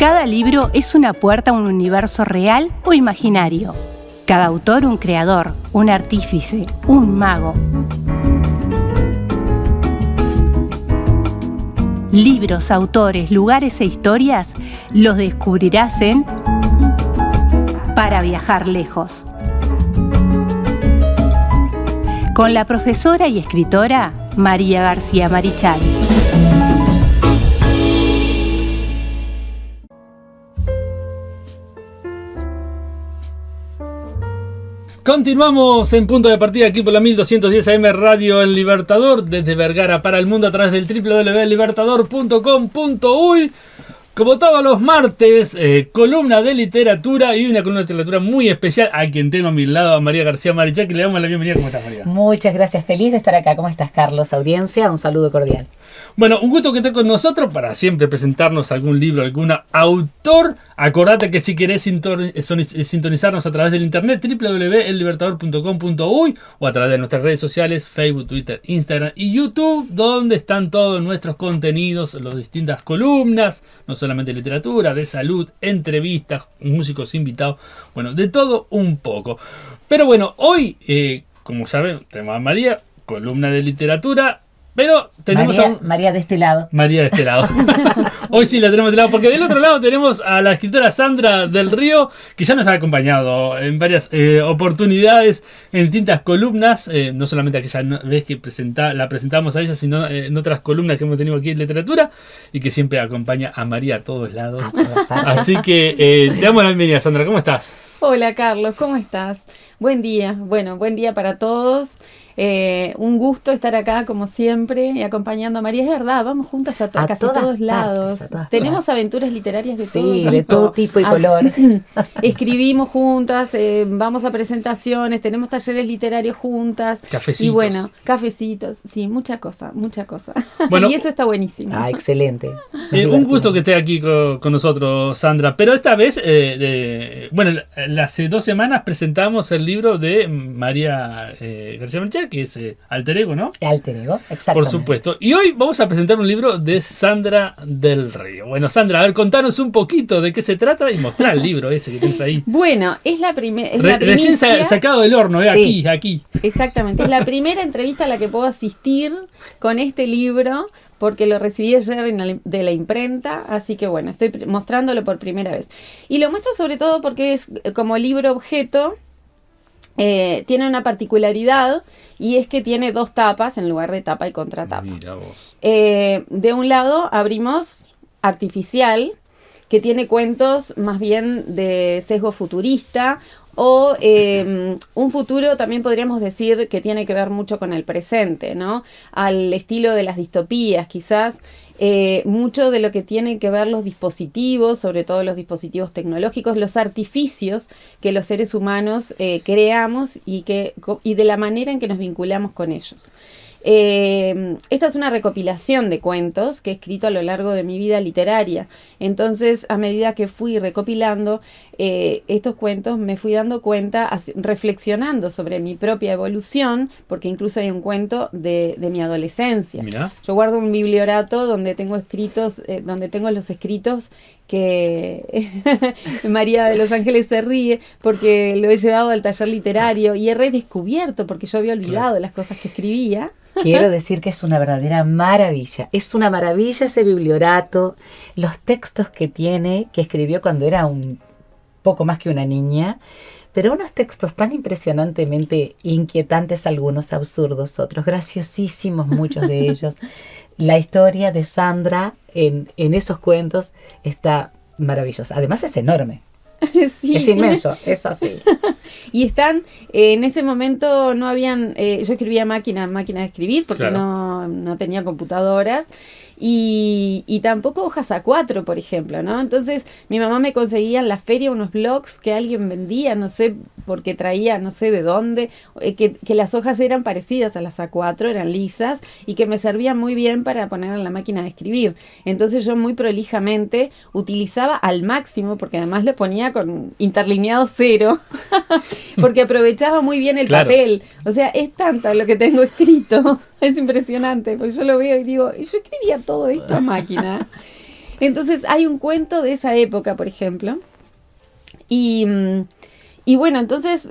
Cada libro es una puerta a un universo real o imaginario. Cada autor un creador, un artífice, un mago. Libros, autores, lugares e historias los descubrirás en Para viajar lejos. Con la profesora y escritora María García Marichal. Continuamos en punto de partida aquí por la 1210 AM Radio El Libertador, desde Vergara para el mundo a través del www.libertador.com.uy. Como todos los martes, columna de literatura y una columna de literatura muy especial a quien tengo a mi lado, a María García Marichal, que le damos la bienvenida. ¿Cómo estás, María? Muchas gracias, feliz de estar acá. ¿Cómo estás, Carlos? Audiencia, un saludo cordial. Bueno, un gusto que estés con nosotros para siempre presentarnos algún libro, algún autor. Acordate que si querés sintonizarnos a través del internet, www.ellibertador.com.uy o a través de nuestras redes sociales, Facebook, Twitter, Instagram y YouTube, donde están todos nuestros contenidos, las distintas columnas, no solamente literatura, de salud, entrevistas, músicos invitados, bueno, de todo un poco. Pero bueno, hoy, como saben, tenemos a María, columna de literatura. Pero tenemos María de este lado. María de este lado. Hoy sí la tenemos de lado, porque del otro lado tenemos a la escritora Sandra del Río, que ya nos ha acompañado en varias oportunidades, en distintas columnas, no solamente aquella vez que la presentamos a ella, sino en otras columnas que hemos tenido aquí en literatura, y que siempre acompaña a María a todos lados. Así que te damos la bienvenida, Sandra. ¿Cómo estás? Hola, Carlos, ¿cómo estás? Buen día. Bueno, buen día para todos. Un gusto estar acá como siempre y acompañando a María. Es verdad, vamos juntas a casi todos lados. Tenemos aventuras literarias de todo tipo. De todo tipo y color. Escribimos juntas, vamos a presentaciones, tenemos talleres literarios juntas. Cafecitos. Y bueno, cafecitos, sí, mucha cosa. Bueno, y eso está buenísimo. Excelente. Un gusto que esté aquí con nosotros, Sandra. Pero esta vez, hace 2 semanas presentamos el libro de María García Marichal, que es Alter Ego, ¿no? Alter Ego, exactamente. Por supuesto. Y hoy vamos a presentar un libro de Sandra del Río. Bueno, Sandra, a ver, contanos un poquito de qué se trata y mostrar el libro ese que tienes ahí. Bueno, es la primera. Recién sacado del horno, sí, aquí. Exactamente, es la primera entrevista a la que puedo asistir con este libro, porque lo recibí ayer de la imprenta, así que bueno, estoy mostrándolo por primera vez. Y lo muestro sobre todo porque es como libro objeto, tiene una particularidad, y es que tiene 2 tapas en lugar de tapa y contratapa. Mira vos. De un lado abrimos Artificial, que tiene cuentos más bien de sesgo futurista, o un futuro también podríamos decir que tiene que ver mucho con el presente, ¿no? Al estilo de las distopías, quizás. Mucho de lo que tienen que ver los dispositivos, sobre todo los dispositivos tecnológicos, los artificios que los seres humanos creamos y de la manera en que nos vinculamos con ellos. Esta es una recopilación de cuentos que he escrito a lo largo de mi vida literaria. Entonces, a medida que fui recopilando estos cuentos, me fui dando cuenta, reflexionando sobre mi propia evolución, porque incluso hay un cuento de mi adolescencia. Mirá. Yo guardo un bibliorato donde tengo los escritos que María de Los Ángeles se ríe porque lo he llevado al taller literario y he redescubierto, porque yo había olvidado las cosas que escribía. Quiero decir que es una verdadera maravilla. Es una maravilla ese bibliorato, los textos que escribió cuando era un poco más que una niña, pero unos textos tan impresionantemente inquietantes, algunos absurdos, otros graciosísimos, muchos de ellos. La historia de Sandra en esos cuentos está maravillosa. Además es enorme. Sí, es inmenso, es así. Y están, en ese momento no habían, yo escribía máquina de escribir porque claro, no tenía computadoras. Y tampoco hojas A4, por ejemplo, ¿no? Entonces mi mamá me conseguía en la feria unos blogs que alguien vendía, no sé, porque traía, no sé de dónde, que las hojas eran parecidas a las A4, eran lisas, y que me servían muy bien para poner en la máquina de escribir. Entonces yo muy prolijamente utilizaba al máximo, porque además le ponía con interlineado 0, porque aprovechaba muy bien el papel. O sea, es tanto lo que tengo escrito, es impresionante, porque yo lo veo y digo, yo escribía todo esto a máquina. Entonces hay un cuento de esa época, por ejemplo. Y bueno, entonces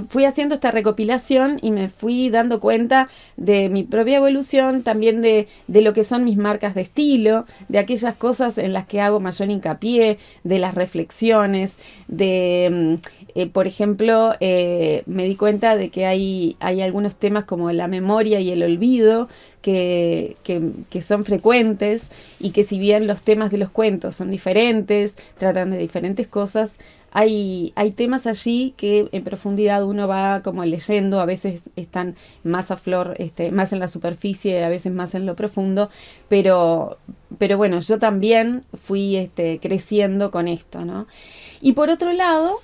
fui haciendo esta recopilación y me fui dando cuenta de mi propia evolución, también de lo que son mis marcas de estilo, de aquellas cosas en las que hago mayor hincapié, de las reflexiones, por ejemplo, me di cuenta de que hay algunos temas como la memoria y el olvido que son frecuentes, y que si bien los temas de los cuentos son diferentes, tratan de diferentes cosas, hay temas allí que en profundidad uno va como leyendo, a veces están más a flor, más en la superficie, a veces más en lo profundo, pero bueno, yo también fui creciendo con esto, ¿no? Y por otro lado,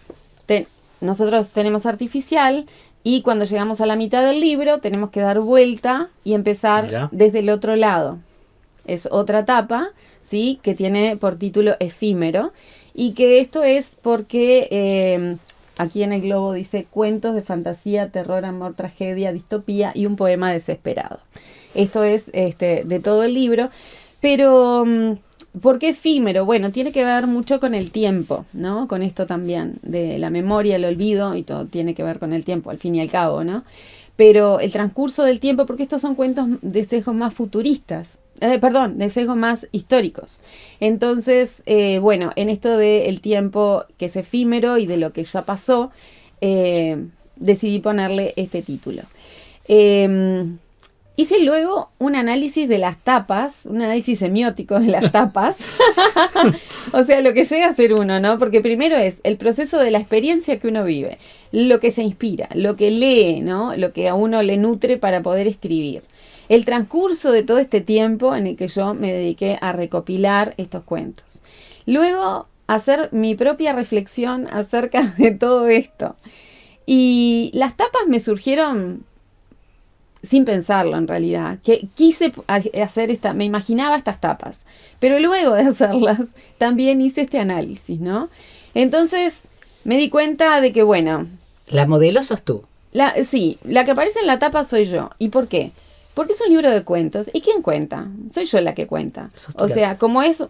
nosotros tenemos artificial, y cuando llegamos a la mitad del libro tenemos que dar vuelta y empezar Mirá. desde el otro lado. Es otra tapa, ¿sí? Que tiene por título Efímero. Y que esto es porque aquí en el globo dice cuentos de fantasía, terror, amor, tragedia, distopía y un poema desesperado. Esto es de todo el libro. Pero, ¿por qué efímero? Bueno, tiene que ver mucho con el tiempo, ¿no? Con esto también, de la memoria, el olvido, y todo tiene que ver con el tiempo, al fin y al cabo, ¿no? Pero el transcurso del tiempo, porque estos son cuentos de sesgos más futuristas, de sesgos más históricos. Entonces, bueno, en esto del tiempo que es efímero y de lo que ya pasó, decidí ponerle este título. Hice luego un análisis de las tapas, un análisis semiótico de las tapas, o sea, lo que llega a ser uno, ¿no? Porque primero es el proceso de la experiencia que uno vive, lo que se inspira, lo que lee, ¿no? Lo que a uno le nutre para poder escribir. El transcurso de todo este tiempo en el que yo me dediqué a recopilar estos cuentos. Luego, hacer mi propia reflexión acerca de todo esto. Y las tapas me surgieron sin pensarlo, en realidad. Que quise hacer me imaginaba estas tapas. Pero luego de hacerlas, también hice este análisis, ¿no? Entonces, me di cuenta de que, bueno... ¿La modelo sos tú? Sí, la que aparece en la tapa soy yo. ¿Y por qué? Porque es un libro de cuentos. ¿Y quién cuenta? Soy yo la que cuenta. O sea, como es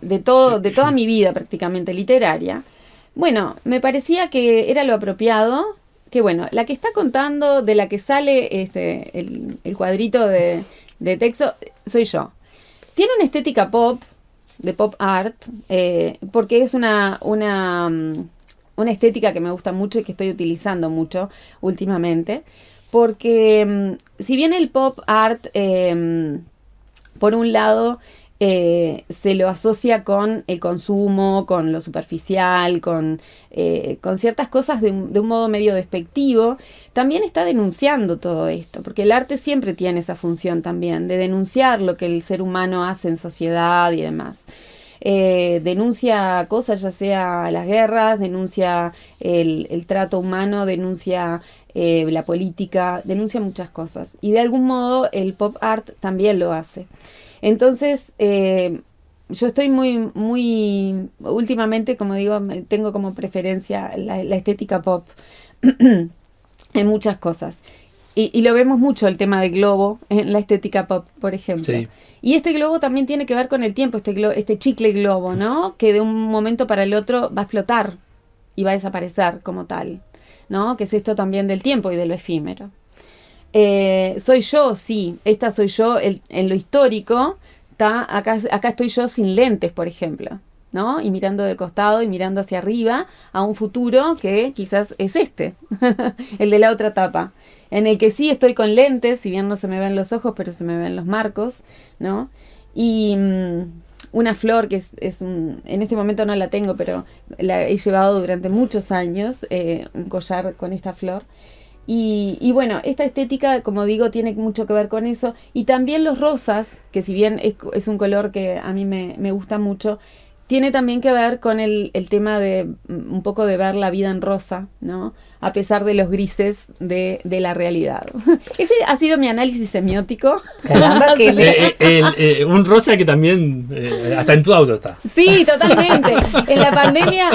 de toda mi vida prácticamente literaria, bueno, me parecía que era lo apropiado, que bueno, la que está contando, de la que sale el cuadrito de texto, soy yo. Tiene una estética pop, de pop art, porque es una estética que me gusta mucho y que estoy utilizando mucho últimamente. Porque si bien el pop art, por un lado, se lo asocia con el consumo, con lo superficial, con ciertas cosas de un modo medio despectivo, también está denunciando todo esto, porque el arte siempre tiene esa función también, de denunciar lo que el ser humano hace en sociedad y demás. Denuncia cosas, ya sea las guerras, denuncia el trato humano, denuncia la política, denuncia muchas cosas. Y de algún modo el pop art también lo hace. Entonces, yo estoy muy, últimamente, como digo, tengo como preferencia la estética pop en muchas cosas. Y lo vemos mucho, el tema del globo, en la estética pop, por ejemplo. Sí. Y este globo también tiene que ver con el tiempo, este chicle globo, ¿no? Que de un momento para el otro va a explotar y va a desaparecer como tal, ¿no? Que es esto también del tiempo y de lo efímero. Soy yo, sí, esta soy yo en lo histórico. Acá estoy yo sin lentes, por ejemplo, ¿no? Y mirando de costado y mirando hacia arriba a un futuro que quizás es el de la otra tapa, en el que sí estoy con lentes, si bien no se me ven los ojos, pero se me ven los marcos, ¿no? Y una flor que en este momento no la tengo, pero la he llevado durante muchos años, un collar con esta flor. Y bueno, esta estética, como digo, tiene mucho que ver con eso. Y también los rosas, que si bien es un color que a mí me gusta mucho, tiene también que ver con el tema de un poco de ver la vida en rosa, ¿no? a pesar de los grises de la realidad. Ese ha sido mi análisis semiótico. Caramba, que Un rosa que también, hasta en tu auto está. Sí, totalmente. En la pandemia...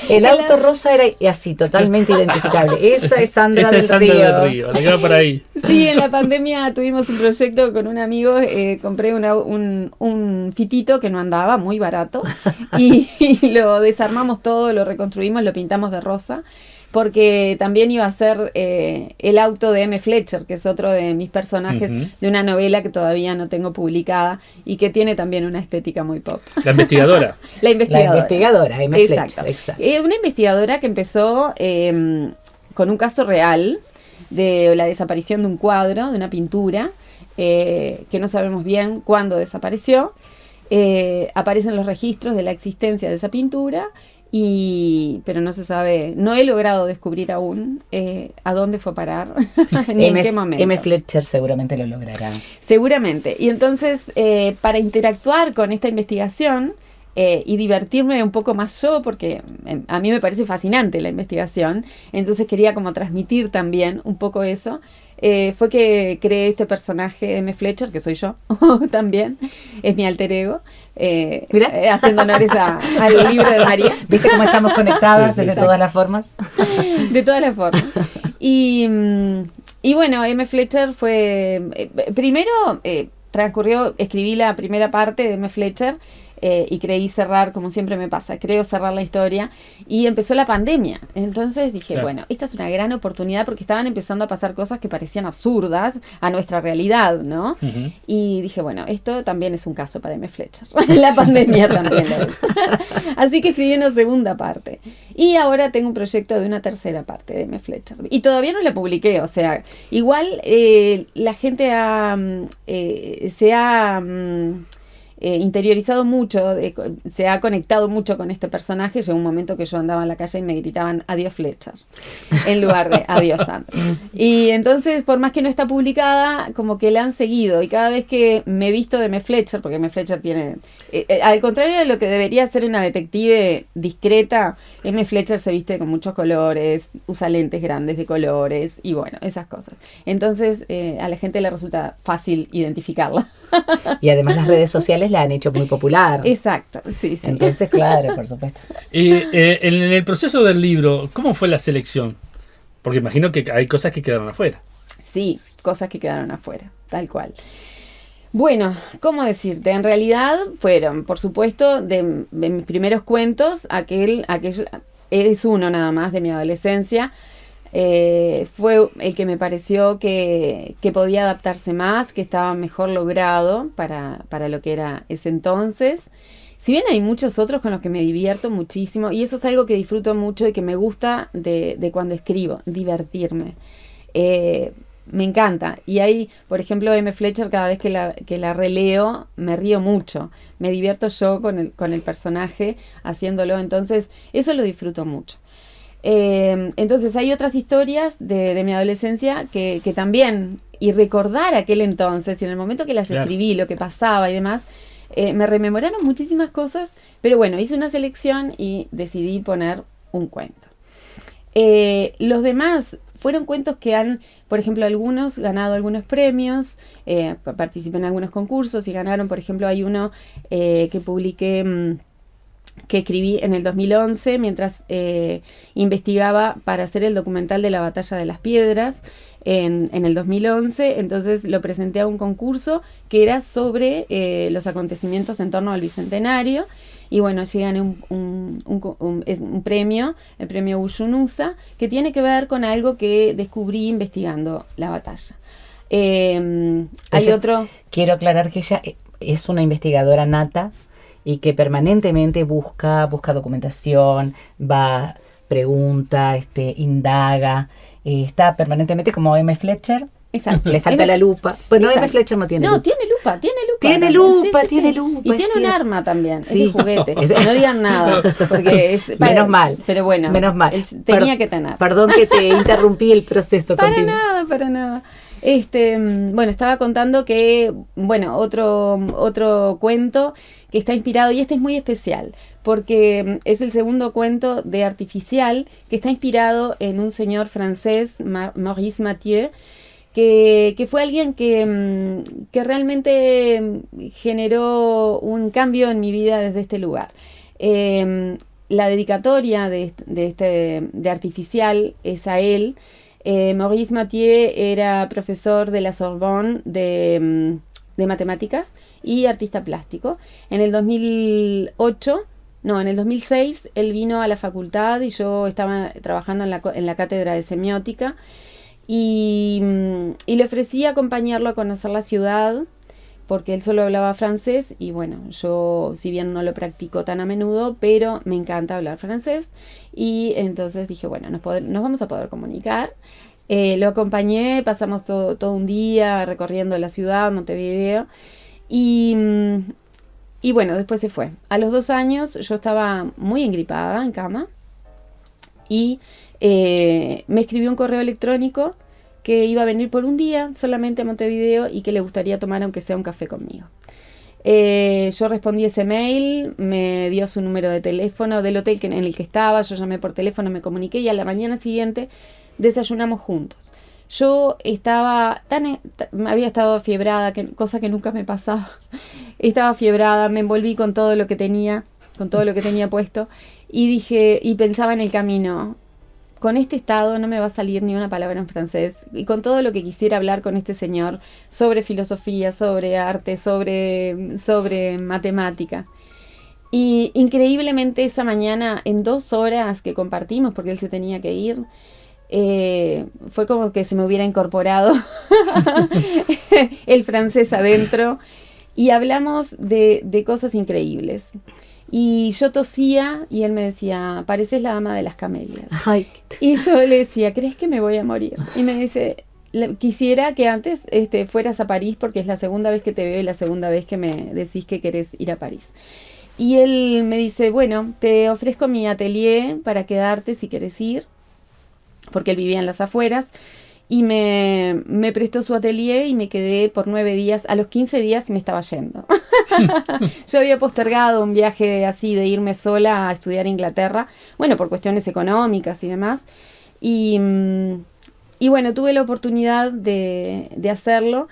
el auto rosa era así, totalmente identificable. Esa es Sandra Esa del es Sandra Río. del Río, le queda por ahí. Sí, en la pandemia tuvimos un proyecto con un amigo, compré un fitito que no andaba, muy barato, y lo desarmamos todo, lo reconstruimos, lo pintamos de rosa, porque también iba a ser el auto de M. Fletcher, que es otro de mis personajes de una novela que todavía no tengo publicada y que tiene también una estética muy pop. La investigadora. La investigadora. La investigadora, M. Exacto. Fletcher, exacto. Una investigadora que empezó con un caso real de la desaparición de un cuadro, de una pintura, que no sabemos bien cuándo desapareció. Aparecen los registros de la existencia de esa pintura, pero no se sabe, no he logrado descubrir aún a dónde fue a parar, ni en qué momento. M. Fletcher seguramente lo logrará. Seguramente. Y entonces, para interactuar con esta investigación y divertirme un poco más yo, porque a mí me parece fascinante la investigación, entonces quería como transmitir también un poco eso. Fue que creé este personaje de M. Fletcher, que soy yo también, es mi alter ego, haciendo honores al libro de María. ¿Viste cómo estamos conectadas desde todas las formas? De todas las formas. Y bueno, M. Fletcher fue, primero escribí la primera parte de M. Fletcher, y creí cerrar, como siempre me pasa, creo cerrar la historia, y empezó la pandemia. Entonces dije, claro, bueno, esta es una gran oportunidad porque estaban empezando a pasar cosas que parecían absurdas a nuestra realidad, ¿no? Uh-huh. Y dije, bueno, esto también es un caso para M. Fletcher. La pandemia también lo es. Así que escribí una segunda parte. Y ahora tengo un proyecto de una tercera parte de M. Fletcher. Y todavía no la publiqué, o sea, igual la gente se ha interiorizado mucho, se ha conectado mucho con este personaje. Llegó un momento que yo andaba en la calle y me gritaban adiós Fletcher en lugar de adiós Sandra. Y entonces, por más que no está publicada, como que la han seguido, y cada vez que me he visto de M. Fletcher, porque M. Fletcher tiene, al contrario de lo que debería ser una detective discreta, M. Fletcher se viste con muchos colores, usa lentes grandes de colores y bueno, esas cosas. Entonces a la gente le resulta fácil identificarla. Y además las redes sociales la han hecho muy popular. Exacto, sí, sí. Entonces, claro, por supuesto. En el proceso del libro, ¿cómo fue la selección? Porque imagino que hay cosas que quedaron afuera. Sí, cosas que quedaron afuera, tal cual. Bueno, ¿cómo decirte? En realidad fueron, por supuesto, de mis primeros cuentos, aquel es uno nada más de mi adolescencia. Fue el que me pareció que podía adaptarse más, que estaba mejor logrado para lo que era ese entonces. Si bien hay muchos otros con los que me divierto muchísimo, y eso es algo que disfruto mucho y que me gusta de cuando escribo, divertirme. Me encanta. Y hay, por ejemplo, M. Fletcher, cada vez que la releo, me río mucho. Me divierto yo con el personaje haciéndolo, entonces eso lo disfruto mucho. Entonces hay otras historias de mi adolescencia que también, y recordar aquel entonces y en el momento que las escribí, lo que pasaba y demás, me rememoraron muchísimas cosas, pero bueno, hice una selección y decidí poner un cuento. Los demás fueron cuentos que han, por ejemplo, algunos ganado algunos premios, participé en algunos concursos y ganaron, por ejemplo, hay uno que publiqué, que escribí en el 2011 mientras investigaba para hacer el documental de la Batalla de las Piedras en el 2011. Entonces lo presenté a un concurso que era sobre los acontecimientos en torno al Bicentenario. Y bueno, llegan un premio, el premio Uyunusa, que tiene que ver con algo que descubrí investigando la batalla. Hay otro... Quiero aclarar que ella es una investigadora nata y que permanentemente busca documentación, pregunta, indaga, está permanentemente como M. Fletcher. Exacto. Le falta la lupa. Bueno, M. Fletcher no tiene lupa. No, tiene lupa. Tiene lupa. Y tiene un arma también, sí. Es de juguete. No digan nada, porque menos mal. Pero bueno, menos mal. Tenía que tener. Perdón que te interrumpí el proceso. Para nada. Bueno, estaba contando que, bueno, otro cuento que está inspirado, y este es muy especial, porque es el segundo cuento de Artificial, que está inspirado en un señor francés, Maurice Mathieu, que fue alguien que realmente generó un cambio en mi vida desde este lugar. La dedicatoria de Artificial es a él. Maurice Mathieu era profesor de la Sorbonne de matemáticas y artista plástico. En el 2006 él vino a la facultad y yo estaba trabajando en la cátedra de semiótica y le ofrecí acompañarlo a conocer la ciudad porque él solo hablaba francés y bueno, yo si bien no lo practico tan a menudo, pero me encanta hablar francés y entonces dije, bueno, nos vamos a poder comunicar. Lo acompañé, pasamos todo un día recorriendo la ciudad, Montevideo, y bueno, después se fue. A los 2 años yo estaba muy engripada en cama y me escribió un correo electrónico que iba a venir por un día solamente a Montevideo y que le gustaría tomar aunque sea un café conmigo. Yo respondí ese mail, me dio su número de teléfono del hotel en el que estaba, yo llamé por teléfono, me comuniqué y a la mañana siguiente desayunamos juntos. Yo había estado afiebrada, cosa que nunca me pasaba. Estaba afiebrada, me envolví con todo lo que tenía puesto y pensaba en el camino. Con este estado no me va a salir ni una palabra en francés y con todo lo que quisiera hablar con este señor sobre filosofía, sobre arte, sobre matemática. Y increíblemente esa mañana, en 2 horas que compartimos, porque él se tenía que ir, fue como que se me hubiera incorporado el francés adentro y hablamos de cosas increíbles. Y yo tosía y él me decía, pareces la dama de las camelias. Ay. Y yo le decía, ¿crees que me voy a morir? Y me dice, quisiera que antes fueras a París porque es la segunda vez que te veo y la segunda vez que me decís que querés ir a París. Y él me dice, bueno, te ofrezco mi atelier para quedarte si querés ir, porque él vivía en las afueras. Y me prestó su atelier y me quedé por 9 días. A los 15 días me estaba yendo. Yo había postergado un viaje así de irme sola a estudiar a Inglaterra. Bueno, por cuestiones económicas y demás. Y bueno, tuve la oportunidad de hacerlo.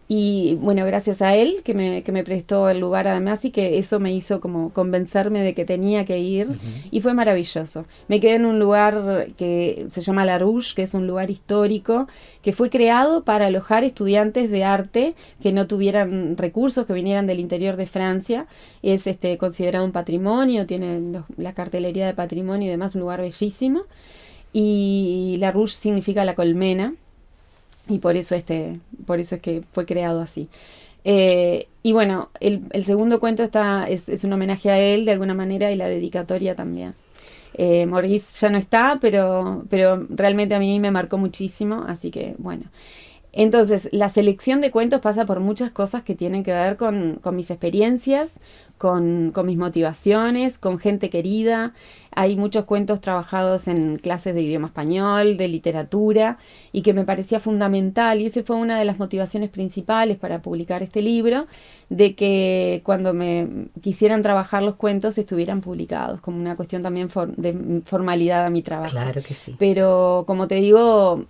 Y bueno, gracias a él que me prestó el lugar además y que eso me hizo como convencerme de que tenía que ir. Uh-huh. Y fue maravilloso. Me quedé en un lugar que se llama La Rouge, que es un lugar histórico, que fue creado para alojar estudiantes de arte que no tuvieran recursos, que vinieran del interior de Francia. Es considerado un patrimonio, tiene la cartelería de patrimonio y demás, un lugar bellísimo. Y La Rouge significa la colmena. Y por eso es que fue creado así. Y bueno, el segundo cuento es un homenaje a él de alguna manera y la dedicatoria también. Maurice ya no está, pero realmente a mí me marcó muchísimo, así que bueno. Entonces, la selección de cuentos pasa por muchas cosas que tienen que ver con mis experiencias, con mis motivaciones, con gente querida. Hay muchos cuentos trabajados en clases de idioma español, de literatura, y que me parecía fundamental. Y esa fue una de las motivaciones principales para publicar este libro, de que cuando me quisieran trabajar los cuentos estuvieran publicados, como una cuestión también de formalidad a mi trabajo. Claro que sí. Pero, como te digo,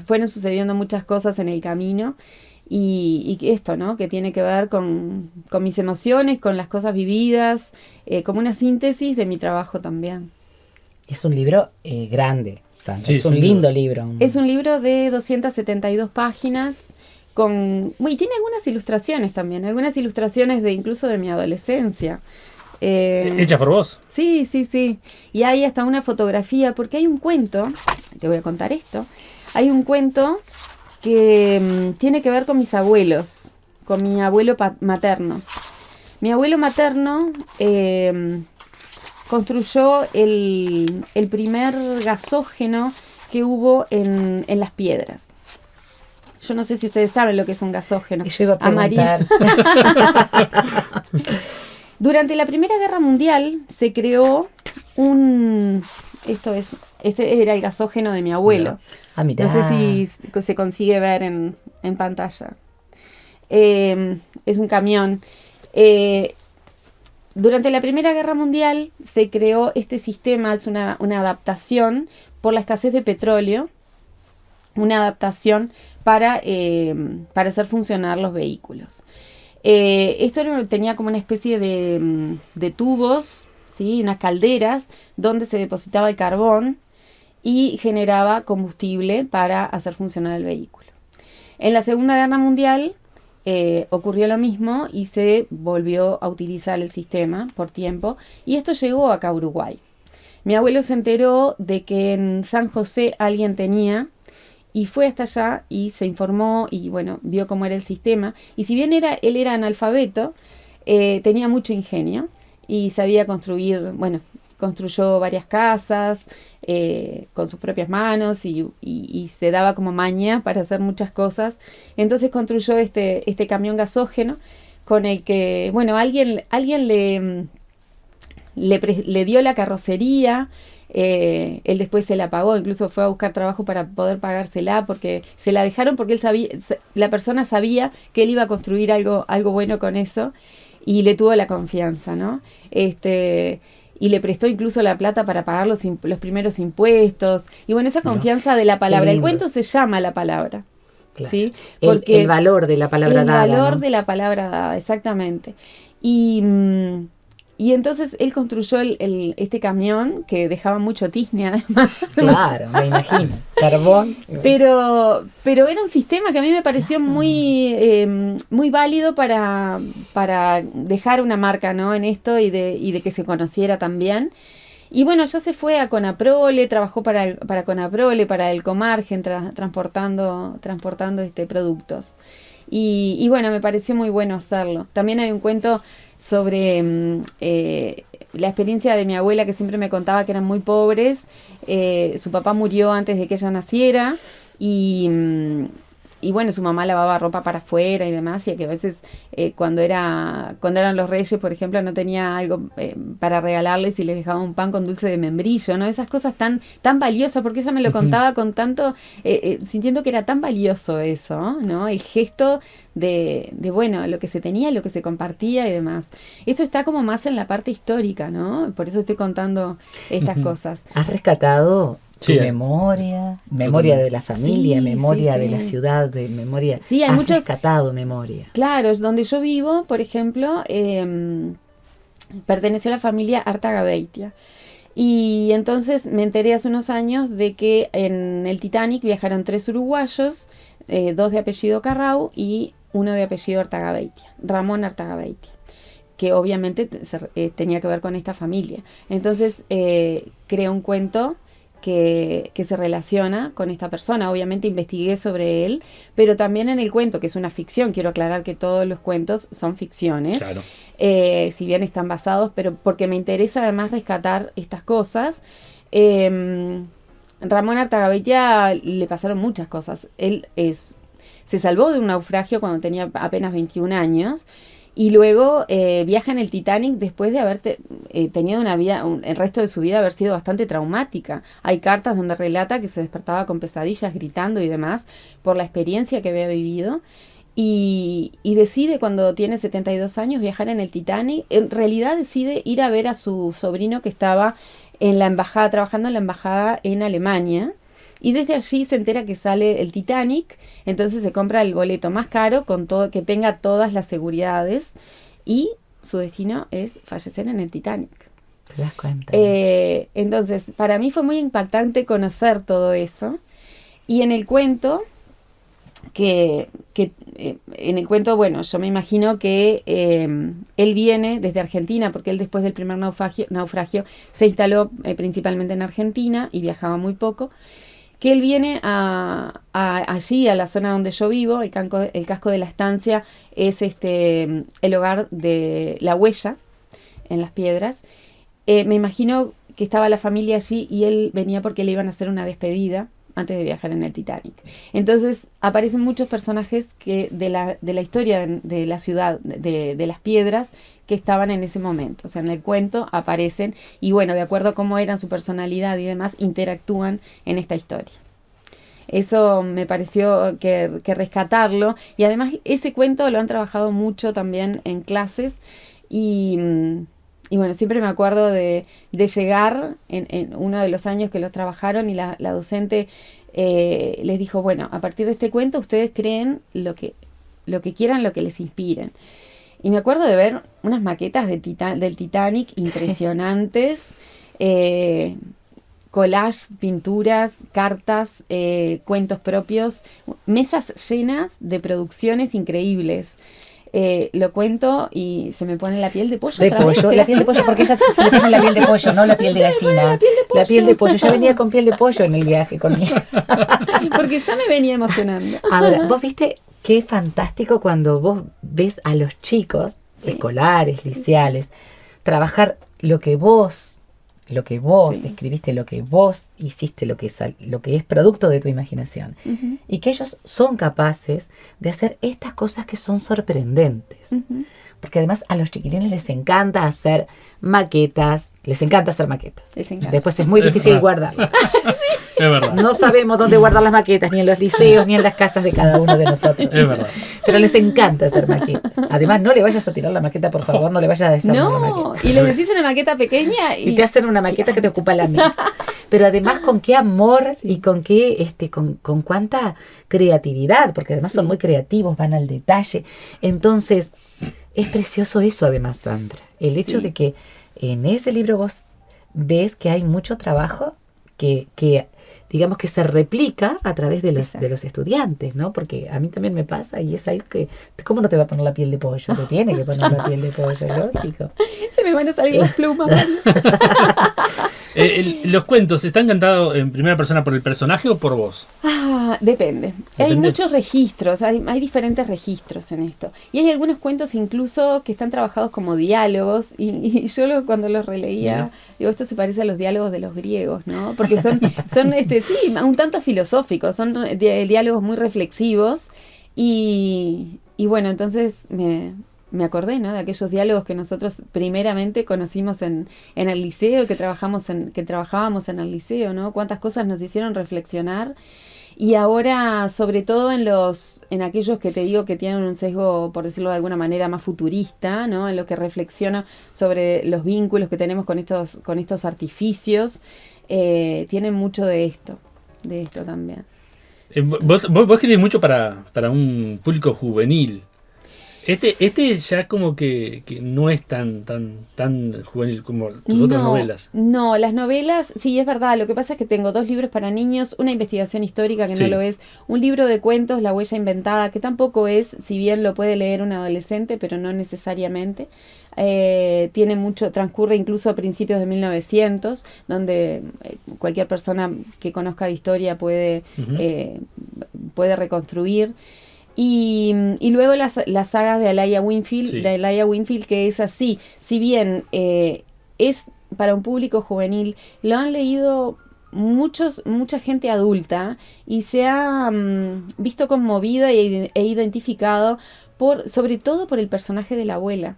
fueron sucediendo muchas cosas en el camino y esto, ¿no? Que tiene que ver con mis emociones, con las cosas vividas, como una síntesis de mi trabajo también. Es un libro grande, Sandra. Sí, es un lindo libro. Es un libro de 272 páginas y tiene algunas ilustraciones también, algunas ilustraciones incluso de mi adolescencia. ¿Hecha por vos? Sí. Y hay hasta una fotografía, porque hay un cuento, te voy a contar esto, hay un cuento que tiene que ver con mis abuelos, con mi abuelo materno. Mi abuelo materno construyó el primer gasógeno que hubo en Las Piedras. Yo no sé si ustedes saben lo que es un gasógeno. Y yo iba a preguntar. Durante la Primera Guerra Mundial se creó ese era el gasógeno de mi abuelo. Mirá. No sé si se consigue ver en pantalla. Es un camión. durante la Primera Guerra Mundial se creó este sistema, es una adaptación por la escasez de petróleo, una adaptación para hacer funcionar los vehículos. Tenía como una especie de tubos, ¿sí? Unas calderas donde se depositaba el carbón y generaba combustible para hacer funcionar el vehículo. En la Segunda Guerra Mundial ocurrió lo mismo y se volvió a utilizar el sistema por tiempo, y esto llegó acá a Uruguay. Mi abuelo se enteró de que en San José alguien tenía, y fue hasta allá y se informó y bueno, vio cómo era el sistema. Y si bien él era analfabeto, tenía mucho ingenio y sabía construir, bueno, construyó varias casas con sus propias manos y se daba como maña para hacer muchas cosas. Entonces construyó este camión gasógeno con el que, bueno, alguien le dio la carrocería. Él después se la pagó, incluso fue a buscar trabajo para poder pagársela, porque se la dejaron porque la persona sabía que él iba a construir algo bueno con eso, y le tuvo la confianza, ¿no? Y le prestó incluso la plata para pagar los primeros impuestos, y bueno, esa confianza de la palabra. El cuento se llama La Palabra. Claro. ¿Sí? Porque el valor de la palabra dada. El valor, ¿no?, de la palabra dada, exactamente. Y entonces él construyó este camión que dejaba mucho tizne, además. Claro, me imagino. Carbón. Pero era un sistema que a mí me pareció muy válido para dejar una marca, ¿no?, en esto y de que se conociera también. Y bueno, ya se fue a Conaprole, trabajó para Conaprole, para el Comargen, transportando productos. Y bueno, me pareció muy bueno hacerlo. También hay un cuento sobre la experiencia de mi abuela, que siempre me contaba que eran muy pobres. Su papá murió antes de que ella naciera y bueno, su mamá lavaba ropa para afuera y demás, y que a veces cuando eran los Reyes, por ejemplo, no tenía algo para regalarles y les dejaba un pan con dulce de membrillo, ¿no? Esas cosas tan valiosas, porque ella me lo contaba con tanto, sintiendo que era tan valioso eso, ¿no? El gesto de bueno, lo que se tenía, lo que se compartía y demás. Esto está como más en la parte histórica, ¿no? Por eso estoy contando estas cosas. ¿Has rescatado Sí, memoria de la familia, Sí, memoria sí, de sí. la ciudad, de memoria? Sí, hay ¿Has muchos- rescatado memoria? Claro, es donde yo vivo, por ejemplo, perteneció a la familia Artagabeitia. Y entonces me enteré hace unos años de que en el Titanic viajaron 3 uruguayos, 2 de apellido Carrau y 1 de apellido Artagabeitia, Ramón Artagabeitia, que obviamente tenía que ver con esta familia. Entonces creé un cuento que se relaciona con esta persona. Obviamente investigué sobre él, pero también en el cuento, que es una ficción, quiero aclarar que todos los cuentos son ficciones, Claro. Si bien están basados, pero porque me interesa además rescatar estas cosas. Ramón Artagabeitia le pasaron muchas cosas. Él se salvó de un naufragio cuando tenía apenas 21 años. Y luego viaja en el Titanic después de haber tenido una vida, el resto de su vida haber sido bastante traumática. Hay cartas donde relata que se despertaba con pesadillas, gritando y demás, por la experiencia que había vivido. Y decide, cuando tiene 72 años, viajar en el Titanic. En realidad decide ir a ver a su sobrino que estaba en la embajada, trabajando en la embajada en Alemania. Y desde allí se entera que sale el Titanic, entonces se compra el boleto más caro, que tenga todas las seguridades, y su destino es fallecer en el Titanic. ¿Te das cuenta? Entonces, para mí fue muy impactante conocer todo eso. Y en el cuento, bueno, yo me imagino que él viene desde Argentina, porque él después del primer naufragio se instaló principalmente en Argentina y viajaba muy poco. Que él viene allí, a la zona donde yo vivo, el casco de la estancia es el hogar de La Huella, en Las Piedras. Me imagino que estaba la familia allí y él venía porque le iban a hacer una despedida antes de viajar en el Titanic. Entonces aparecen muchos personajes de la historia de la ciudad de Las Piedras que estaban en ese momento. O sea, en el cuento aparecen y bueno, de acuerdo a cómo eran su personalidad y demás, interactúan en esta historia. Eso me pareció que rescatarlo, y además ese cuento lo han trabajado mucho también en clases y bueno, siempre me acuerdo de llegar en uno de los años que los trabajaron y la docente les dijo, bueno, a partir de este cuento ustedes creen lo que quieran, lo que les inspiren. Y me acuerdo de ver unas maquetas del Titanic impresionantes, collages, pinturas, cartas, cuentos propios, mesas llenas de producciones increíbles. Lo cuento y se me pone la piel de pollo. La piel de pollo, porque ella se le pone la piel de pollo, no la piel de gallina. La piel de pollo, ya venía con piel de pollo en el viaje conmigo. Porque ya me venía emocionando. Ahora, vos viste qué fantástico cuando vos ves a los chicos, escolares, liceales, trabajar lo que vos escribiste, lo que vos hiciste, lo que es producto de tu imaginación. Uh-huh. Y que ellos son capaces de hacer estas cosas que son sorprendentes. Uh-huh. Porque además a los chiquilines les encanta hacer maquetas. Después es muy difícil guardarlas. Es verdad. No sabemos dónde guardar las maquetas, ni en los liceos, ni en las casas de cada uno de nosotros. Es verdad. Pero les encanta hacer maquetas. Además, no le vayas a tirar la maqueta, por favor, no le vayas a desarmar la maqueta. Y le decís una maqueta pequeña y te hacen una maqueta que te ocupa la mesa. Pero además con qué amor y con qué con cuánta creatividad, porque además son muy creativos, van al detalle. Entonces, es precioso eso además, Sandra. El hecho de que en ese libro vos ves que hay mucho trabajo que digamos que se replica a través de los estudiantes, ¿no? Porque a mí también me pasa y es algo que, ¿cómo no te va a poner la piel de pollo? Te tiene que poner la piel de pollo, lógico. Se me van a salir las plumas. ¿Los cuentos están cantados en primera persona por el personaje o por vos? Depende. Hay muchos registros, hay diferentes registros en esto. Y hay algunos cuentos incluso que están trabajados como diálogos y yo cuando los releía, digo, esto se parece a los diálogos de los griegos, ¿no? Porque son un tanto filosóficos, son diálogos muy reflexivos y bueno, entonces me acordé, ¿no? De aquellos diálogos que nosotros primeramente conocimos en el liceo, que trabajábamos en el liceo, ¿no? Cuántas cosas nos hicieron reflexionar. Y ahora, sobre todo en aquellos que te digo que tienen un sesgo, por decirlo de alguna manera, más futurista, ¿no? En lo que reflexiona sobre los vínculos que tenemos con estos artificios, tienen mucho de esto también. Vos escribís mucho para un público juvenil. Este ya como que no es tan juvenil como tus otras novelas. No, las novelas, sí, es verdad. Lo que pasa es que tengo 2 libros para niños, una investigación histórica que no lo es, un libro de cuentos, La huella inventada, que tampoco es, si bien lo puede leer un adolescente, pero no necesariamente. Tiene mucho, transcurre incluso a principios de 1900, donde cualquier persona que conozca de historia puede reconstruir. Y luego las sagas de Elijah Winfield, que es así, si bien es para un público juvenil, lo han leído mucha gente adulta y se ha visto conmovida e identificado sobre todo por el personaje de la abuela,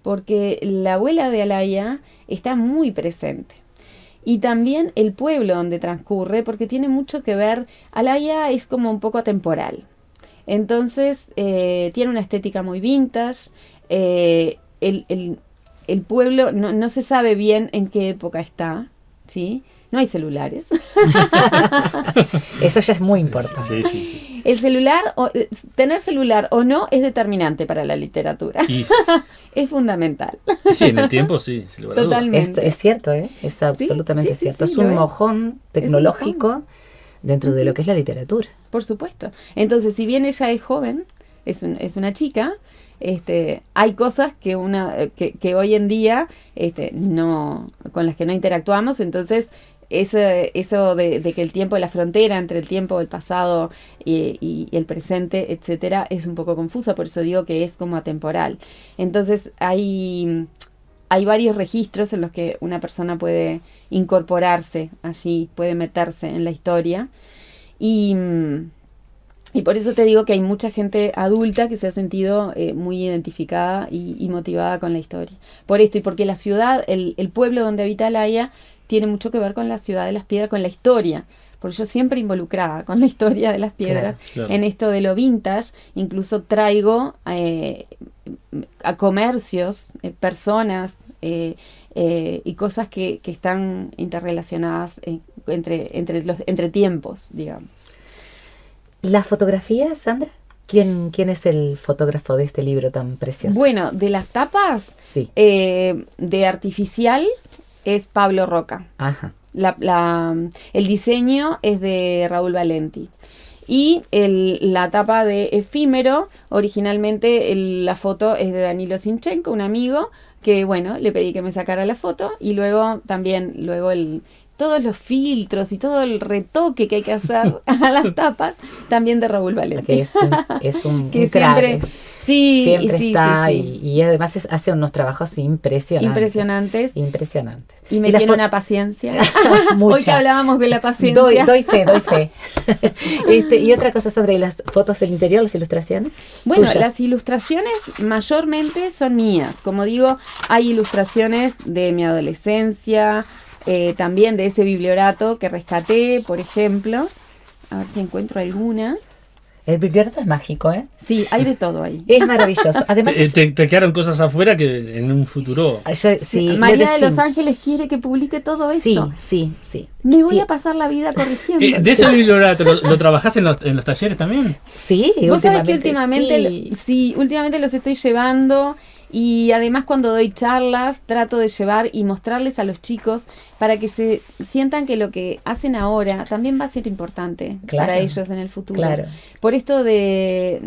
porque la abuela de Elijah está muy presente. Y también el pueblo donde transcurre, porque tiene mucho que ver. Elijah es como un poco atemporal. Entonces, tiene una estética muy vintage. El pueblo no se sabe bien en qué época está, ¿sí? No hay celulares. Eso ya es muy importante. Sí. El celular, tener celular o no, es determinante para la literatura. Es fundamental. Sí, en el tiempo sí. Totalmente. Es cierto, es absolutamente cierto. Es un mojón tecnológico dentro de lo que es la literatura. Por supuesto. Entonces, si bien ella es joven, es una chica, hay cosas que hoy en día con las que no interactuamos. Entonces, eso de que el tiempo, la frontera entre el tiempo, el pasado y el presente, etcétera, es un poco confusa. Por eso digo que es como atemporal. Entonces, hay varios registros en los que una persona puede incorporarse allí, puede meterse en la historia. Y por eso te digo que hay mucha gente adulta que se ha sentido muy identificada y motivada con la historia. Por esto y porque la ciudad, el pueblo donde habita Elijah, tiene mucho que ver con la ciudad de las piedras, con la historia. Porque yo siempre involucrada con la historia de las piedras, claro. En esto de lo vintage, incluso traigo a comercios, personas, y cosas que están interrelacionadas entre tiempos, digamos. ¿La fotografía, Sandra? ¿Quién es el fotógrafo de este libro tan precioso? Bueno, de las tapas, Sí. de artificial es Pablo Roca. Ajá. El diseño es de Raúl Valenti. Y la tapa de efímero, originalmente la foto es de Danilo Sinchenko, un amigo, que bueno, le pedí que me sacara la foto, y luego todos los filtros y todo el retoque que hay que hacer a las tapas, también de Raúl Valenti. Que es un que crack, siempre, sí, siempre sí, está sí. Y además hace unos trabajos impresionantes. Y me la tiene fo- una paciencia. Mucha. Hoy que hablábamos de la paciencia. Doy fe. Y otra cosa, Sandra, ¿y las fotos del interior, las ilustraciones? Bueno, tuyas? las ilustraciones mayormente son mías. Como digo, hay ilustraciones de mi adolescencia, también de ese bibliorato que rescaté, por ejemplo. A ver si encuentro alguna. El bibliorato es mágico, ¿eh? Sí, hay de todo ahí. Es maravilloso. Además, Te quedaron cosas afuera que en un futuro... María de los Ángeles quiere que publique todo eso. Sí. Me voy a pasar la vida corrigiendo. ¿De ese bibliorato lo trabajás en los talleres también? Sí, Vos sabés que últimamente últimamente los estoy llevando, y además cuando doy charlas trato de llevar y mostrarles a los chicos para que se sientan que lo que hacen ahora también va a ser importante Claro, para ellos en el futuro. claro. Por esto de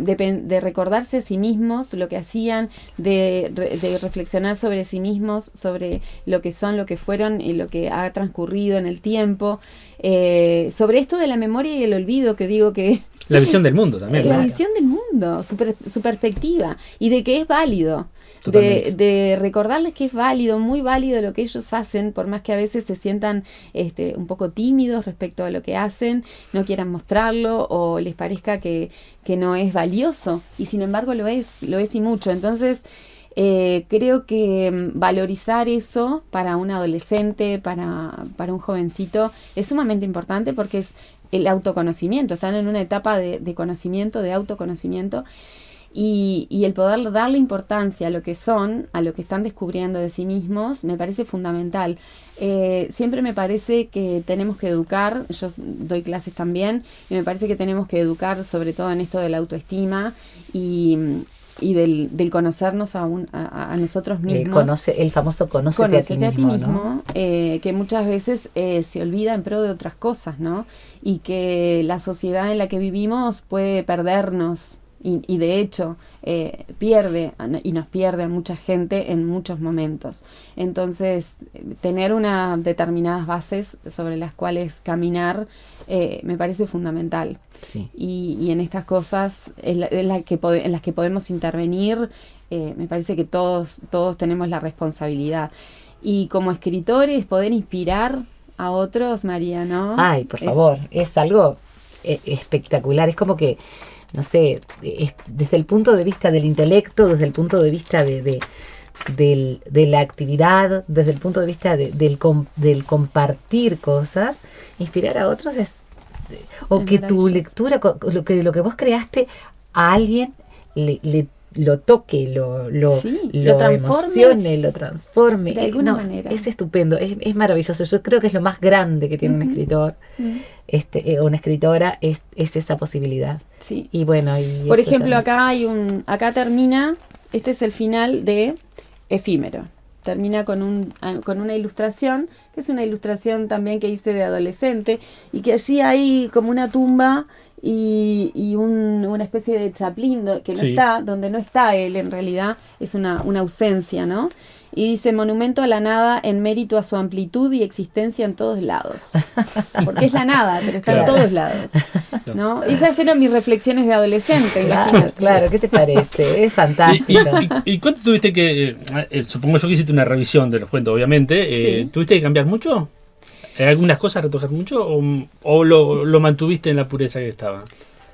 recordarse a sí mismos lo que hacían, de reflexionar sobre sí mismos, sobre lo que son, lo que fueron y lo que ha transcurrido en el tiempo. Sobre esto de la memoria y el olvido, que digo que... La visión del mundo también. La ¿no? visión del mundo, su perspectiva, y de que es válido, Totalmente. de recordarles que es válido, muy válido lo que ellos hacen, por más que a veces se sientan un poco tímidos respecto a lo que hacen, no quieran mostrarlo o les parezca que no es valioso, y sin embargo lo es y mucho. Entonces creo que valorizar eso para un adolescente, para un jovencito, es sumamente importante, porque es el autoconocimiento. Están en una etapa de conocimiento, de autoconocimiento, y el poder darle importancia a lo que son, a lo que están descubriendo de sí mismos, me parece fundamental. Siempre me parece que tenemos que educar, yo doy clases también, y me parece que tenemos que educar sobre todo en esto de la autoestima y del conocernos a nosotros mismos. El famoso conócete a ti mismo, ¿no? Que muchas veces se olvida en pro de otras cosas, ¿no? Y que la sociedad en la que vivimos puede perdernos, y de hecho pierde, y nos pierde a mucha gente en muchos momentos. Entonces, tener unas determinadas bases sobre las cuales caminar me parece fundamental. Sí. Y en estas cosas en las que podemos intervenir, me parece que todos tenemos la responsabilidad. Y como escritores, poder inspirar a otros, María, ¿no? Ay, por favor, es algo espectacular. Es como que, no sé, desde el punto de vista del intelecto, desde el punto de vista de la actividad, desde el punto de vista del compartir cosas, inspirar a otros o que tu lectura, lo que vos creaste, a alguien lo toque, lo emocione, lo transforme. De alguna manera. Es estupendo, es maravilloso. Yo creo que es lo más grande que tiene un escritor o una escritora, es esa posibilidad. Sí. Y bueno, por ejemplo, acá termina, este es el final de Efímero. Termina con una ilustración, que es una ilustración también que hice de adolescente, y que allí hay como una tumba y una especie de Chaplin que no Sí. está, donde no está él en realidad, es una ausencia, ¿no? Y dice: monumento a la nada en mérito a su amplitud y existencia en todos lados. Porque es la nada, pero está Claro. en todos lados, ¿no? Esas eran mis reflexiones de adolescente, imagínate. Claro, ¿qué te parece? Es fantástico. ¿Y cuánto tuviste que, supongo yo que hiciste una revisión de los cuentos, obviamente, Sí. ¿tuviste que cambiar mucho? ¿Algunas cosas retocar mucho o lo mantuviste en la pureza que estaba?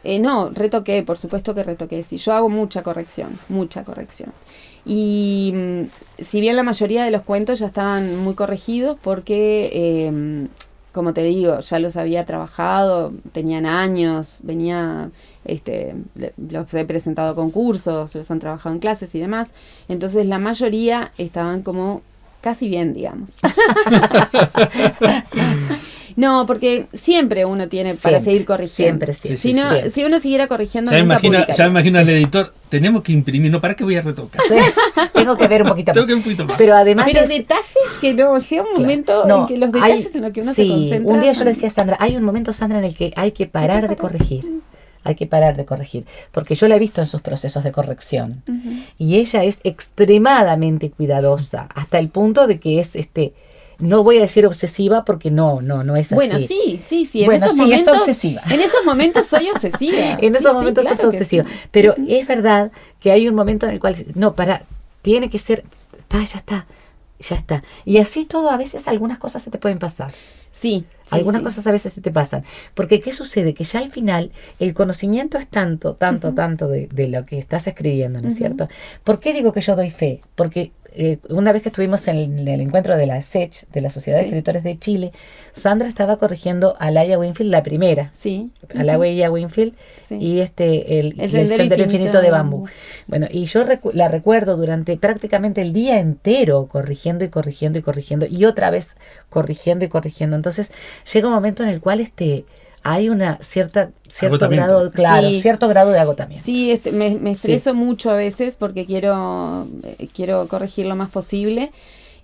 No, retoqué, por supuesto que retoqué. Sí, yo hago mucha corrección. Y si bien la mayoría de los cuentos ya estaban muy corregidos, porque, como te digo, ya los había trabajado, tenían años, los he presentado a concursos, los han trabajado en clases y demás. Entonces la mayoría estaban como casi bien, digamos. No, porque siempre uno tiene para seguir corrigiendo. Siempre, sí. Si, no, siempre. si uno siguiera corrigiendo, Ya me nunca imagino publicaría. al editor, tenemos que imprimir, no, ¿para qué voy a retocar? Sí, tengo que ver un poquito Tengo más. que un poquito más. Pero además Pero de- detalles que no, llega un momento No, en que los detalles en los que uno se concentra. un día yo son- le decía a Sandra, hay un momento, Sandra, en el que hay que parar de corregir. Hay que parar de corregir. Porque yo la he visto en sus procesos de corrección. Ujú. Y ella es extremadamente cuidadosa, hasta el punto de que es, no voy a decir obsesiva porque no es así. Bueno, sí. En Bueno, esos sí, momentos, es obsesiva. En esos momentos soy obsesiva. En esos momentos claro es que obsesiva. sí. Pero es verdad que hay un momento en el cual, no, tiene que ser, ya está. Y así todo, a veces algunas cosas se te pueden pasar. Sí. Algunas cosas a veces se te pasan. Porque ¿qué sucede? Que ya al final el conocimiento es tanto de lo que estás escribiendo, ¿no es cierto? ¿Por qué digo que yo doy fe? Porque una vez que estuvimos en el encuentro de la SECH, de la Sociedad de Sí. Escritores de Chile, Sandra estaba corrigiendo a Laia Winfield, la primera. Sí. A Laia Winfield Sí. y el Sendero Sendero Infinito Infinito de de Bambú. Bambú. Bueno, y yo la recuerdo durante prácticamente el día entero corrigiendo y otra vez corrigiendo. Entonces llega un momento en el cual hay una cierto Agotamiento. grado, Sí. cierto grado de agotamiento. Sí, me estreso mucho a veces porque quiero corregir lo más posible.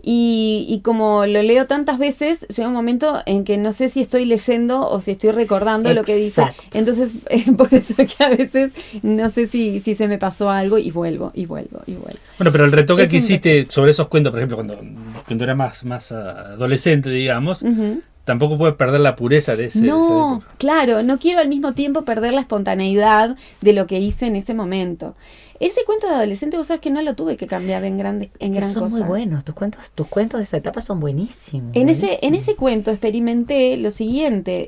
Y como lo leo tantas veces, llega un momento en que no sé si estoy leyendo o si estoy recordando lo que dice. Exacto. Entonces, por eso es que a veces no sé si se me pasó algo y vuelvo. Bueno, pero el retoque Es que un hiciste recurso. sobre esos cuentos, por ejemplo, cuando era más adolescente, digamos, Ujú. tampoco puedes perder la pureza de esa No, época. claro, no quiero al mismo tiempo perder la espontaneidad de lo que hice en ese momento. Ese cuento de adolescente, vos sabés que no lo tuve que cambiar en gran Que son cosa. muy buenos, tus cuentos de esa etapa son buenísimos. En ese buenísimos. cuento experimenté lo siguiente.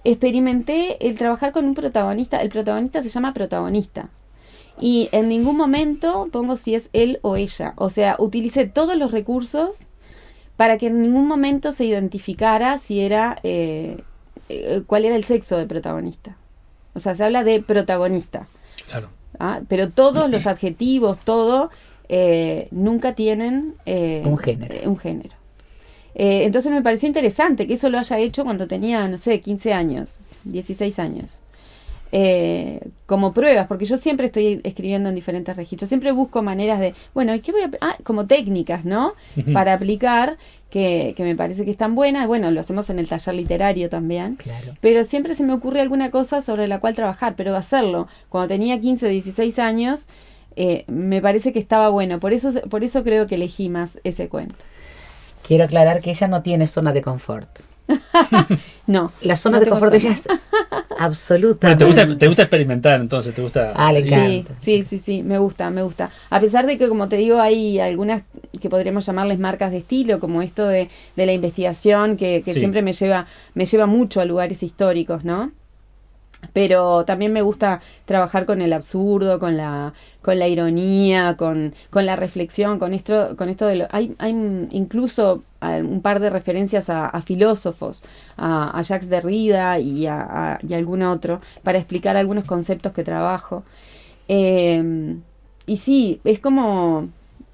Experimenté el trabajar con un protagonista. El protagonista se llama protagonista. Y en ningún momento pongo si es él o ella. O sea, utilicé todos los recursos para que en ningún momento se identificara si era cuál era el sexo del protagonista. O sea, se habla de protagonista. Claro. ¿Ah? Pero todos los adjetivos, todo, nunca tienen Un género. un género. Entonces me pareció interesante que eso lo haya hecho cuando tenía, no sé, 15 años, 16 años. Como pruebas, porque yo siempre estoy escribiendo en diferentes registros, siempre busco maneras de, bueno, ¿y qué voy a como técnicas, ¿no? Ujú. Para aplicar, que me parece que están buenas, bueno, lo hacemos en el taller literario también, Claro. pero siempre se me ocurre alguna cosa sobre la cual trabajar, pero hacerlo cuando tenía 15 o 16 años, me parece que estaba bueno, por eso creo que elegí más ese cuento. Quiero aclarar que ella no tiene zona de confort. No, La zona no de tengo confort de zona. ella es absoluta. Bueno, te gusta experimentar, entonces, te gusta... Ah, le Sí, encanta. sí, me gusta. A pesar de que, como te digo, hay algunas que podríamos llamarles marcas de estilo, como esto de la investigación, que Sí. siempre me lleva mucho a lugares históricos, ¿no? Pero también me gusta trabajar con el absurdo, con la ironía, con la reflexión, con esto de hay incluso un par de referencias a filósofos, a Jacques Derrida y a algún otro, para explicar algunos conceptos que trabajo. Y sí, es como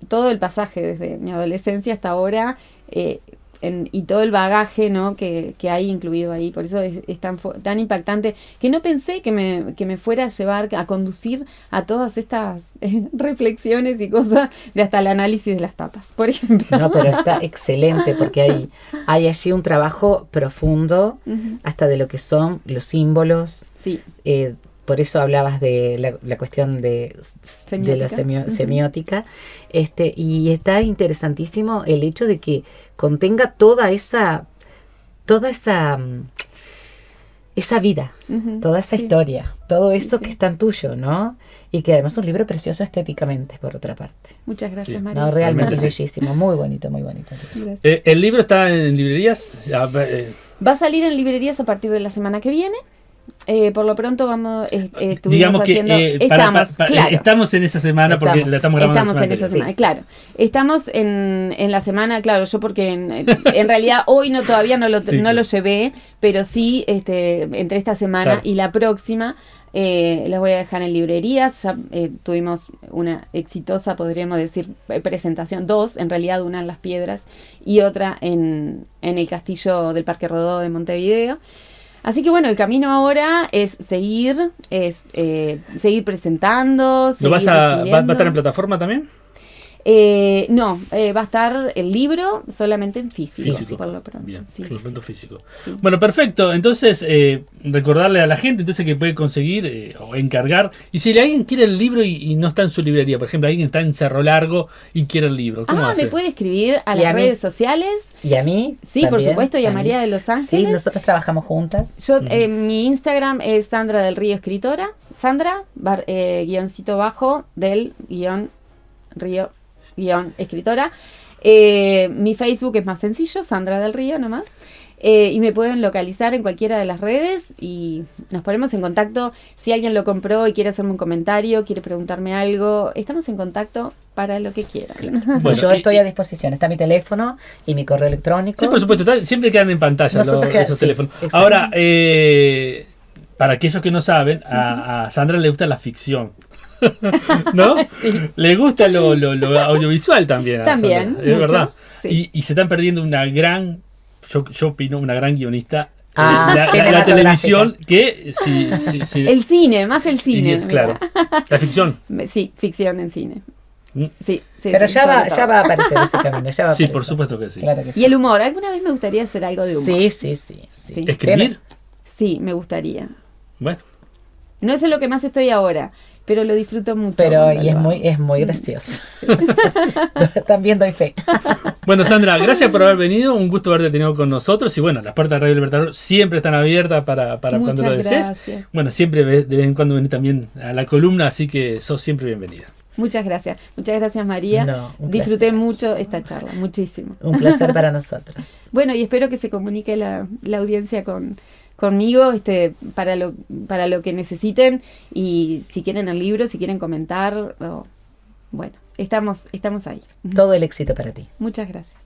todo el pasaje desde mi adolescencia hasta ahora, y todo el bagaje, ¿no? que hay incluido ahí. Por eso es tan impactante, que no pensé que me fuera a llevar, a conducir a todas estas reflexiones y cosas de hasta el análisis de las tapas, por ejemplo. No, pero está excelente porque hay allí un trabajo profundo Ujú. hasta de lo que son los símbolos. Sí, Por eso hablabas de la cuestión de la Semiótica. semiótica. Y está interesantísimo el hecho de que contenga toda esa vida, ujú, toda esa sí. historia, todo eso sí. que es tan tuyo, ¿no? Y que además es un libro precioso estéticamente, por otra parte. Muchas gracias, Sí. María. No, realmente Realmente es bellísimo, muy bonito, muy bonito. Gracias. ¿El libro está en librerías? Va a salir en librerías a partir de la semana que viene. Por lo pronto vamos, estuvimos Digamos que haciendo... claro. estamos en esa semana porque la estamos grabando Estamos la en esa semana semana, claro. Estamos en la semana, claro, yo porque en realidad hoy todavía no lo llevé, pero sí entre esta semana Claro. y la próxima las voy a dejar en librerías. Ya, tuvimos una exitosa, podríamos decir, presentación, 2, en realidad una en Las Piedras y otra en el Castillo del Parque Rodó de Montevideo. Así que bueno, el camino ahora es seguir presentando, ¿Lo seguir va a definiendo. estar en plataforma también? No, va a estar el libro solamente en físico, por lo pronto. Bien, Sí, por lo pronto sí, físico. sí. Bueno, perfecto. Entonces, recordarle a la gente entonces que puede conseguir o encargar. Y si alguien quiere el libro y no está en su librería, por ejemplo, alguien está en Cerro Largo y quiere el libro, ¿cómo hace? Me puede escribir a Y a las mí. redes sociales. Y a mí. Sí, por también, supuesto, y a mí. María de Los Ángeles. Sí, nosotros trabajamos juntas. Yo, mi Instagram es Sandra del Río Escritora. Sandra, guioncito bajo, del guión Río, guión escritora. Mi Facebook es más sencillo, Sandra del Río nomás. Y me pueden localizar en cualquiera de las redes y nos ponemos en contacto. Si alguien lo compró y quiere hacerme un comentario, quiere preguntarme algo, estamos en contacto para lo que quieran. Bueno, Yo estoy a disposición. Está mi teléfono y mi correo electrónico. Sí, por supuesto, siempre quedan en pantalla esos teléfonos. exacto. Ahora, para aquellos que no saben, a Sandra le gusta la ficción. ¿No? Sí. Le gusta lo audiovisual también. También, Sandra, es mucho, verdad. sí. Y se están perdiendo una gran, yo opino, una gran guionista. La Cinematográfica. televisión que sí. El cine, más el cine. mira. Claro. La ficción. Sí, ficción en cine. Mm. Sí, Pero sí, ya sobre todo. va a aparecer ese camino. Ya va a Sí, aparecer. por supuesto que sí. Claro que sí. Y el humor, alguna vez me gustaría hacer algo de humor. Sí. Sí. ¿Escribir? Sí, me gustaría. Bueno. No es en lo que más estoy ahora, pero lo disfruto mucho. Pero cuando y lo hago. es muy gracioso. También doy fe. Bueno, Sandra, gracias por haber venido. Un gusto haberte tenido con nosotros. Y bueno, las puertas de Radio Libertador siempre están abiertas para cuando Muchas lo desees. gracias. Bueno, siempre de vez en cuando venís también a la columna, así que sos siempre bienvenida. Muchas gracias. Muchas gracias, María. No, un Disfruté placer. mucho esta charla, muchísimo. Un placer para nosotros. Bueno, y espero que se comunique la audiencia conmigo para lo que necesiten y si quieren el libro, si quieren comentar. Bueno, estamos ahí. Todo el éxito para ti. Muchas gracias.